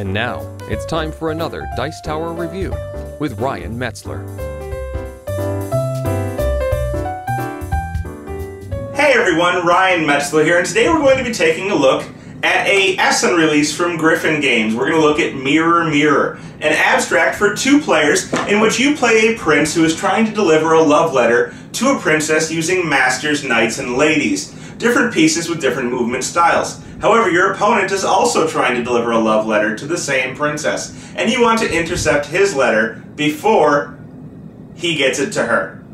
And now, it's time for another Dice Tower review with Ryan Metzler. Hey everyone, Ryan Metzler here, and today we're going to be taking a look at a Essen release from Griffin Games. We're going to look at Mirror Mirror, an abstract for 2 players in which you play a prince who is trying to deliver a love letter to a princess using masters, knights, and ladies. Different pieces with different movement styles. However, your opponent is also trying to deliver a love letter to the same princess, and you want to intercept his letter before he gets it to her.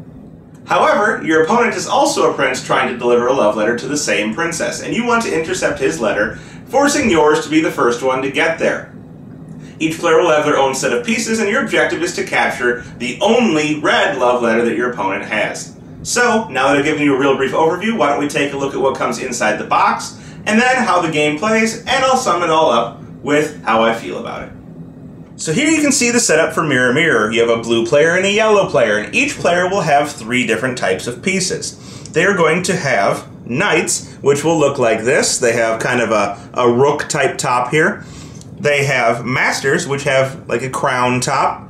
However, your opponent is also a prince trying to deliver a love letter to the same princess, and you want to intercept his letter, forcing yours to be the first one to get there. Each player will have their own set of pieces, and your objective is to capture the only red love letter that your opponent has. So, now that I've given you a real brief overview, why don't we take a look at what comes inside the box, and then how the game plays, and I'll sum it all up with how I feel about it. So here you can see the setup for Mirror Mirror. You have a blue player and a yellow player, and each player will have 3 different types of pieces. They are going to have knights, which will look like this. They have kind of a rook type top here. They have masters, which have like a crown top.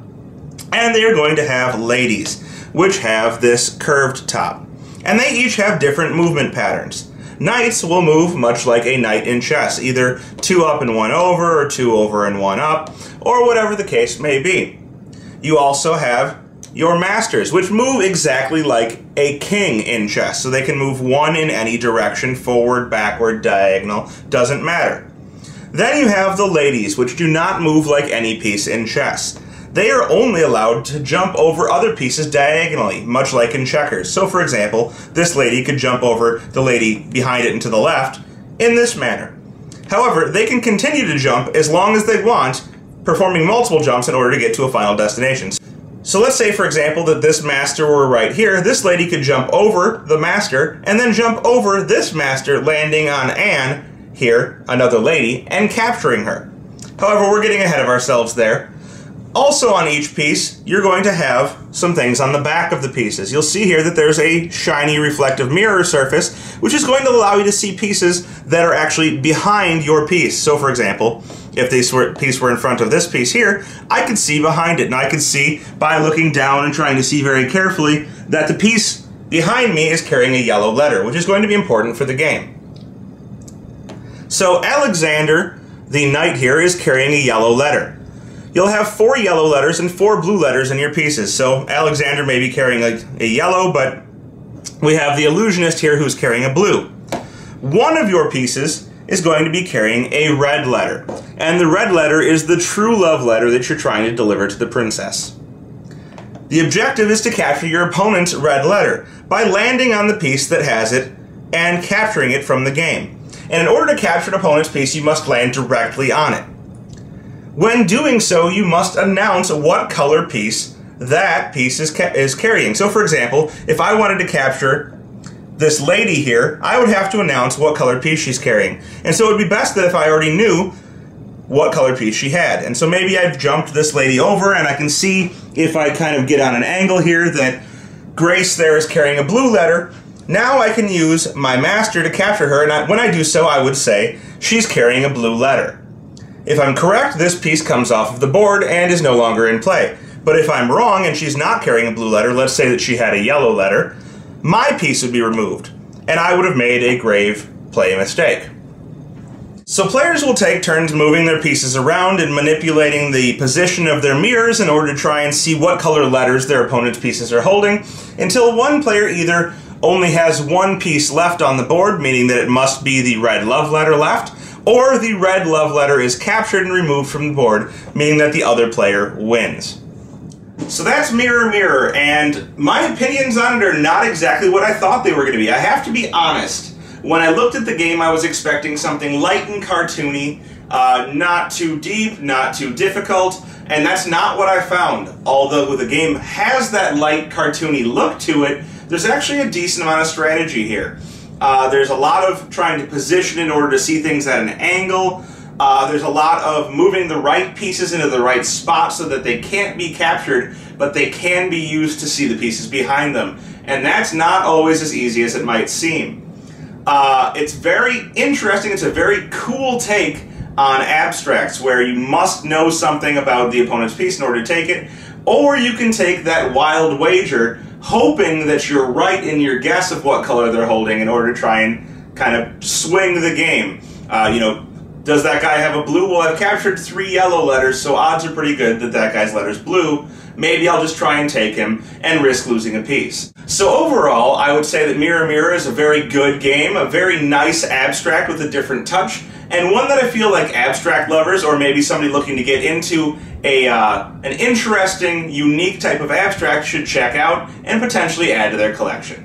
And they are going to have ladies, which have this curved top. And they each have different movement patterns. Knights will move much like a knight in chess, either 2 up and 1 over, or 2 over and 1 up, or whatever the case may be. You also have your masters, which move exactly like a king in chess, so they can move 1 in any direction, forward, backward, diagonal, doesn't matter. Then you have the ladies, which do not move like any piece in chess. They are only allowed to jump over other pieces diagonally, much like in checkers. So for example, this lady could jump over the lady behind it and to the left in this manner. However, they can continue to jump as long as they want, performing multiple jumps in order to get to a final destination. So let's say, for example, that this master were right here. This lady could jump over the master and then jump over this master, landing on Anne here, another lady, and capturing her. However, we're getting ahead of ourselves there. Also on each piece, you're going to have some things on the back of the pieces. You'll see here that there's a shiny reflective mirror surface, which is going to allow you to see pieces that are actually behind your piece. So for example, if this piece were in front of this piece here, I could see behind it, and I could see by looking down and trying to see very carefully that the piece behind me is carrying a yellow letter, which is going to be important for the game. So Alexander, the knight here, is carrying a yellow letter. You'll have 4 yellow letters and 4 blue letters in your pieces. So Alexander may be carrying a yellow, but we have the illusionist here who's carrying a blue. One of your pieces is going to be carrying a red letter. And the red letter is the true love letter that you're trying to deliver to the princess. The objective is to capture your opponent's red letter by landing on the piece that has it and capturing it from the game. And in order to capture an opponent's piece, you must land directly on it. When doing so, you must announce what color piece that piece is carrying. So for example, if I wanted to capture this lady here, I would have to announce what color piece she's carrying. And so it would be best that if I already knew what color piece she had. And so maybe I've jumped this lady over, and I can see if I kind of get on an angle here that Grace there is carrying a blue letter. Now I can use my master to capture her, and when I do so, I would say she's carrying a blue letter. If I'm correct, this piece comes off of the board and is no longer in play. But if I'm wrong and she's not carrying a blue letter, let's say that she had a yellow letter, my piece would be removed, and I would have made a grave play mistake. So players will take turns moving their pieces around and manipulating the position of their mirrors in order to try and see what color letters their opponent's pieces are holding, until one player either only has 1 piece left on the board, meaning that it must be the red love letter left, or the red love letter is captured and removed from the board, meaning that the other player wins. So that's Mirror Mirror, and my opinions on it are not exactly what I thought they were going to be. I have to be honest. When I looked at the game, I was expecting something light and cartoony, not too deep, not too difficult, and that's not what I found. Although the game has that light, cartoony look to it, there's actually a decent amount of strategy here. There's a lot of trying to position in order to see things at an angle. There's a lot of moving the right pieces into the right spot so that they can't be captured, but they can be used to see the pieces behind them. And that's not always as easy as it might seem. It's very interesting. It's a very cool take on abstracts, where you must know something about the opponent's piece in order to take it, or you can take that wild wager, hoping that you're right in your guess of what color they're holding in order to try and kind of swing the game. Does that guy have a blue? Well, I've captured 3 yellow letters, so odds are pretty good that that guy's letter's blue. Maybe I'll just try and take him and risk losing a piece. So overall, I would say that Mirror Mirror is a very good game, a very nice abstract with a different touch, and one that I feel like abstract lovers, or maybe somebody looking to get into an interesting, unique type of abstract, should check out and potentially add to their collection.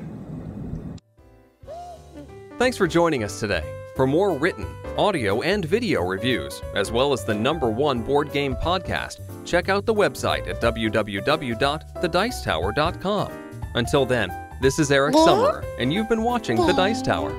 Thanks for joining us today. For more written, audio, and video reviews, as well as the #1 board game podcast, check out the website at www.thedicetower.com. Until then, this is Eric Summerer, and you've been watching The Dice Tower.